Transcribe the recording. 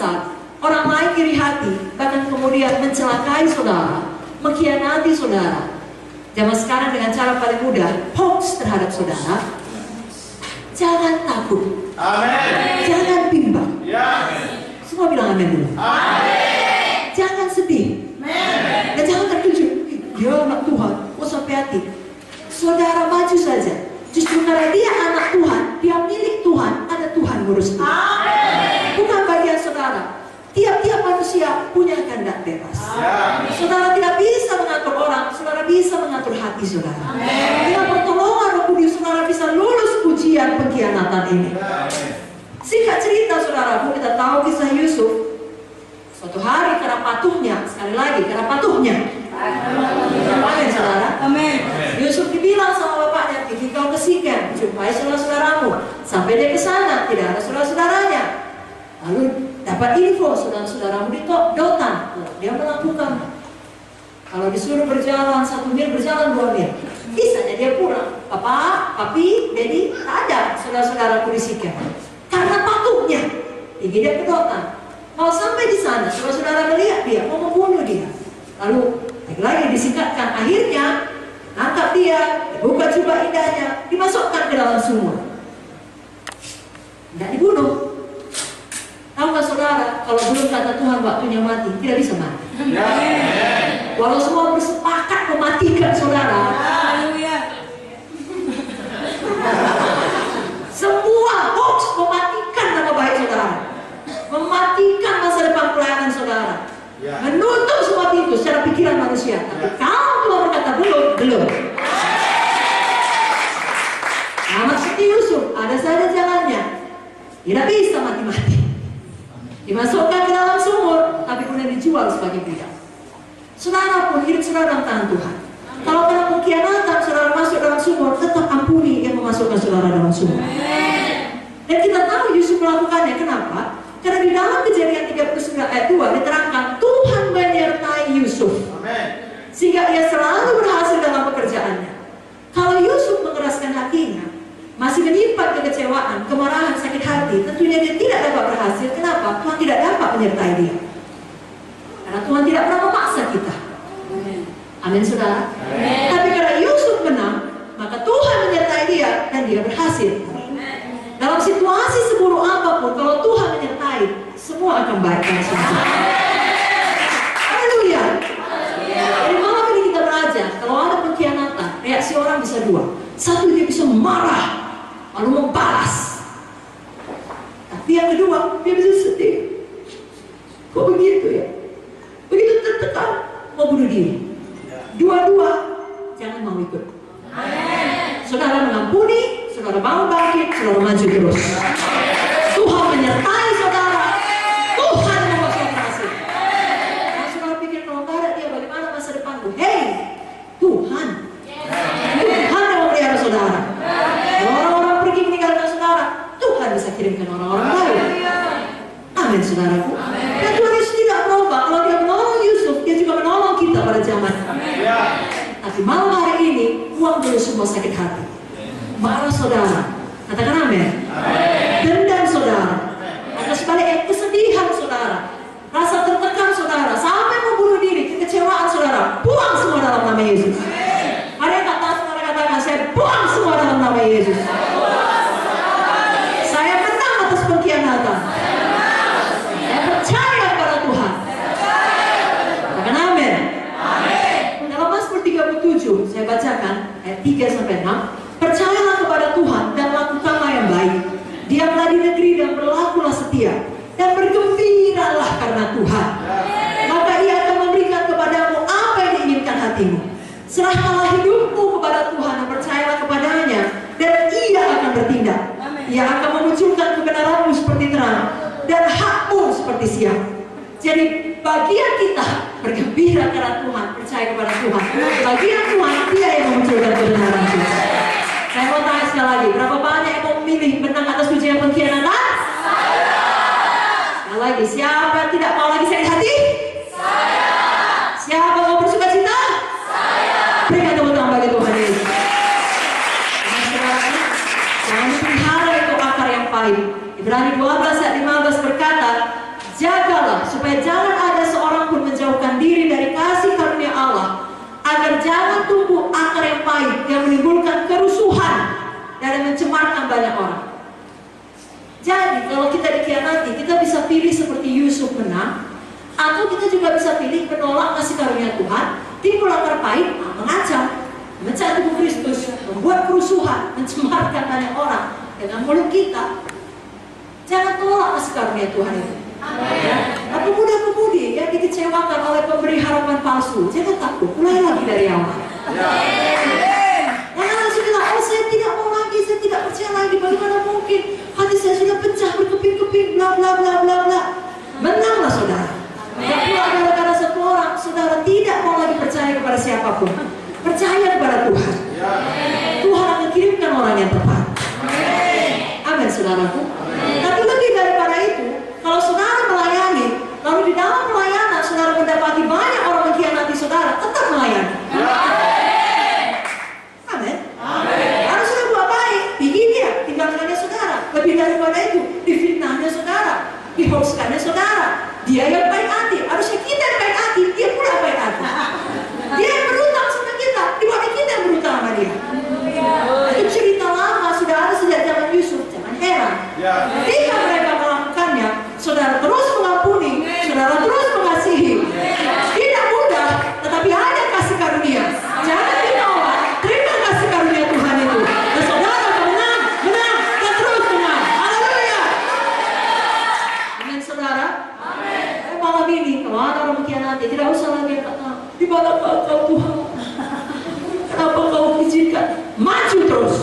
bisa orang lain iri hati, bahkan kemudian mencelakai saudara, mengkhianati saudara. Zaman sekarang dengan cara paling mudah, hoax terhadap saudara. Jangan takut. Amin. Jangan bimbang. Ya. Semua bilang amin dulu. Amin. Jangan sedih. Amin. Dan jangan terkejut. Dia anak Tuhan, kok sampai hati. Saudara maju saja. Justru karena dia anak Tuhan, dia milik Tuhan, ada Tuhan ngurus dia. Bukan bagian saudara. Tiap-tiap manusia punya kehendak bebas. Saudara tidak bisa mengatur orang, saudara bisa mengatur hati saudara. Dengan pertolongan Roh Kudus, saudara bisa lulus ujian pengkhianatan ini. Singkat cerita saudara, kita tahu kisah Yusuf. Suatu hari karena patuhnya, sekali lagi karena patuhnya. Amin saudara. Amin. Yusuf dibilang sama bapaknya, pergi kau ke Sikem, jumpai saudara-saudaramu. Sampai dia ke sana, tidak ada saudara-saudaranya. Lalu dapat info saudara-saudaramu di Dotan. Dia melakukan. Kalau disuruh berjalan 1 mil, berjalan 2 mil. Bisanya dia pulang. Papa, papi, dedi, tak ada saudara-saudaraku di Sikem. Karena patuhnya, pergi dia ke Dotan. Kalau sampai di sana, saudara-saudara melihat dia, mau membunuh dia. Lalu lagi disingkatkan, akhirnya nangkap dia, buka jubah indahnya, dimasukkan ke dalam sumur. Tidak dibunuh. Tahu nggak saudara, kalau belum kata Tuhan waktunya mati, tidak bisa mati. Walau semua bersepakat mematikan saudara, semua hoax mematikan nama baik saudara, mematikan masa depan pelayanan saudara, menutup semua pintu secara pikiran manusia. Tapi kalau Tuhan berkata belum. Sama seperti Yusuf, ada saja jalannya, tidak bisa mati-mati. Dimasukkan ke dalam sumur, tapi kemudian dijual sebagai budak. Saudara pun hidup saudara dalam tangan Tuhan. Kalau karena pengkhianatan saudara masuk dalam sumur, tetap ampuni yang memasukkan saudara dalam sumur. Dan kita tahu Yusuf melakukannya. Kenapa? Karena di dalam Kejadian 39 ayat 2 diterangkan Tuhan menyertai Yusuf, sehingga ia selalu berhasil dalam pekerjaannya. Kalau Yusuf mengeraskan hatinya, masih menyimpan kekecewaan, kemarahan, sakit hati, tentunya dia tidak dapat berhasil. Kenapa? Tuhan tidak dapat menyertai dia. Karena Tuhan tidak pernah memaksa kita. Amin saudara. Tapi karena Yusuf menang, maka Tuhan menyertai dia dan dia berhasil. Dalam situasi seburuk apapun, kalau Tuhan menyertai, semua akan baik. Haleluya. Jadi malam ini kita belajar, kalau ada pengkhianatan, reaksi orang bisa dua. Satu, dia bisa marah, lalu membalas. Tapi yang kedua, dia bisa sedih. Kok begitu ya? Begitu tertekan, mau bunuh diri. Dua-dua, jangan mau ikut. Saudara mengampuni, saudara mau bangkit, saudara maju terus. Tuhan menyertai saudara. Tuhan membuat saudara berhasil. Nah, saudara pikir kalau nggak ada dia, bagaimana masa depanku? Hei, Tuhan yang memelihara saudara. Kalau orang-orang pergi meninggalkan saudara, Tuhan bisa kirimkan orang-orang baru. Amin saudaraku. Dan Tuhan Yesus tidak berubah. Kalau dia menolong Yusuf, dia juga menolong kita pada zaman. Tapi malam hari ini, buang dulu semua sakit hati, marah saudara, katakan amin. Dendam saudara, atau sebaliknya kesedihan saudara, rasa tertekan saudara, sampai membunuh diri, kekecewaan saudara, buang semua dalam nama Yesus. Ada yang kata saudara katakan, saya buang semua dalam nama Yesus. Saya menang atas pengkhianatan. Saya percaya pada Tuhan. Katakan amin. Dalam Mazmur 37 saya bacakan ayat 3-6. Percayalah kepada Tuhan dan lakukanlah yang baik. Diamlah di negeri dan berlakulah setia, dan bergembiralah karena Tuhan. Maka Ia akan memberikan kepadamu apa yang diinginkan hatimu. Serahkanlah hidupmu kepada Tuhan dan percayalah kepadanya, dan Ia akan bertindak. Ia akan memunculkan kebenaranmu seperti terang dan hakmu seperti siang. Jadi bagian kita bergembira karena Tuhan, percaya kepada Tuhan. Bagian Tuhan, Dia yang memunculkan kebenaran kita. Saya mau tanya sekali lagi, berapa banyak yang mau memilih menang atas ujian pengkhianatan? Sekali lagi, siapa yang tidak mau lagi sakit hati? Saya. Siapa mau bersuka cita? Saya. Berikan tepuk tangan bagi Tuhan Yesus. Jangan dipelihara itu akar yang pahit. Ibrani 12 ayat 15 berkata, jangan supaya jangan ada seorang pun menjauhkan diri dari kasih karunia Allah, agar jangan tumbuh akar yang pahit yang menimbulkan kerusuhan dan mencemarkan banyak orang. Jadi kalau kita dikhianati, kita bisa pilih seperti Yusuf menang, atau kita juga bisa pilih menolak kasih karunia Tuhan, timbul akar pahit, mengancam, memecah tubuh Kristus, membuat kerusuhan, mencemarkan banyak orang dengan mulut kita. Jangan tolak kasih karunia Tuhan itu. Ya. Nah, pemuda-pemudi yang dikecewakan oleh pemberi harapan palsu, jangan takut, mulai lagi dari awal. Jangan langsung bilang, oh saya tidak mau lagi, saya tidak percaya lagi, bagaimana mungkin hati saya sudah pecah, berkeping-keping, bla bla bla bla bla. Menanglah saudara. Dan pula gara-gara satu orang, saudara tidak mau lagi percaya kepada siapapun. Percaya kepada Tuhan. Tuhan akan kirimkan orang yang tepat. Amin, saudaraku. Tapi lebih daripada itu, kalau saudara melayani, lalu di dalam pelayanan saudara mendapati banyak orang mengkhianati saudara, tetap melayani. Amin. Harus sudah buat baik, bikin dia, tinggalkannya saudara. Lebih daripada itu, difitnahnya saudara, dihoaxkannya saudara. Dia yang baik hati, harusnya kita yang baik hati, dia pula baik hati. Dia yang berutang sama kita, dibanding kita yang berutang sama dia. Itu cerita lama, sudah ada sejak zaman Yusuf, jangan heran. Ketika mereka melakukannya, saudara terus mengampuni, saudara terus mengasihi. Tidak mudah, tetapi ada kasih karunia. Jangan ditolak, terima kasih karunia Tuhan itu. Dan saudara akan menang, dan terus menang. Haleluya. Amin, saudara. Malam ini, kalau ada orang mengkhianati, tidak usah lagi kata, di mana kau Tuhan? Kenapa kau izinkan? Maju terus.